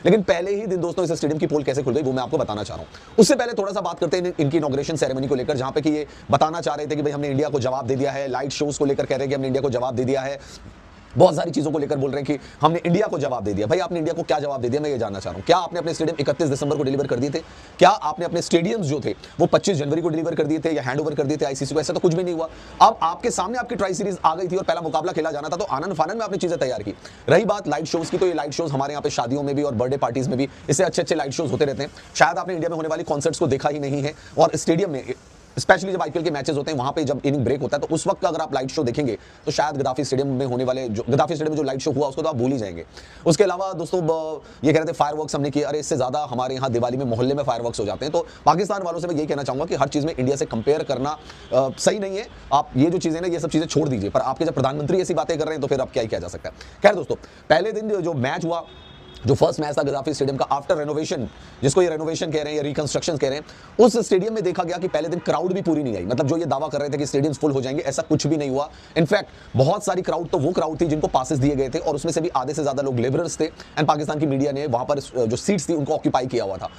लेकिन पहले ही दिन दोस्तों इस स्टेडियम की पोल कैसे खुल गई वो मैं आपको बताना चाह रहा हूं। उससे पहले थोड़ा सा बात करते हैं इनकी इनॉग्रेशन सेरेमनी को लेकर, जहां पे कि ये बताना चाह रहे थे कि भाई हमने इंडिया को जवाब दे दिया है। लाइट शोज को लेकर कह रहे हैं कि हमने इंडिया को जवाब दे दिया है। बहुत सारी चीजों को लेकर बोल रहे हैं कि हमने इंडिया को जवाब दे दिया। भाई आपने इंडिया को क्या जवाब दे दिया, मैं ये जानना चाह रहा हूं। क्या आपने अपने स्टेडियम 31 दिसंबर को डिलीवर कर दिए थे? क्या आपने अपने स्टेडियम्स जो थे वो 25 जनवरी को डिलीवर कर दिए थे या हैंडओवर कर दिए थे आईसीसी को? ऐसा तो कुछ भी नहीं हुआ। अब आपके सामने आपकी ट्राई सीरीज आ गई थी और पहला मुकाबला खेला जाना था, तो आनंद फानंद में आपने चीजें तैयार की। रही बात लाइट शोज की, तो ये लाइट शोज हमारे यहाँ पे शादियों में भी और बर्थडे पार्टीज में भी इससे अच्छे अच्छे लाइट शोज होते रहते हैं। शायद आपने इंडिया में होने वाली कॉन्सर्ट्स को देखा ही नहीं है, और स्टेडियम में स्पेशली जब आईपीएल के मैचेस होते हैं वहां पे जब इनिंग ब्रेक होता है, तो उस वक्त का अगर आप लाइट शो देखेंगे तो शायद गद्दाफी स्टेडियम में होने वाले गद्दाफी स्टेडियम में जो लाइट शो हुआ उसको तो आप भूल ही जाएंगे। उसके अलावा दोस्तों ये कह रहे थे फायरवर्क्स हमने किए। अरे इससे ज्यादा हमारे यहाँ दिवाली में मोहल्ले में फायरवर्क्स हो जाते हैं। तो पाकिस्तान वालों से मैं यही कहना चाहूंगा कि हर चीज में इंडिया से कंपेयर करना सही नहीं है। आप ये जो चीजें ना ये सब चीजें छोड़ दीजिए, पर आपके जब प्रधानमंत्री ऐसी बातें कर रहे हैं तो फिर अब क्या ही किया जा सकता है। खैर दोस्तों, पहले दिन जो मैच हुआ, जो फर्स्ट मैच था गद्दाफी स्टेडियम का आफ्टर रेनोवेशन, जिसको ये रेनोवेशन कह रहे हैं या रिकंस्ट्रक्शन कह रहे हैं, उस स्टेडियम में देखा गया कि पहले दिन क्राउड भी पूरी नहीं आई। मतलब जो ये दावा कर रहे थे कि स्टेडियम्स फुल हो जाएंगे, ऐसा कुछ भी नहीं हुआ। इनफैक्ट बहुत सारी क्राउड तो वो क्राउड थी जिनको पासेस दिए गए थे, और उसमें से भी आधे से ज्यादा लोग लेबरर्स थे, एंड पाकिस्तान की मीडिया ने वहां पर जो सीट्स थी उनको ऑक्यूपाई किया हुआ था।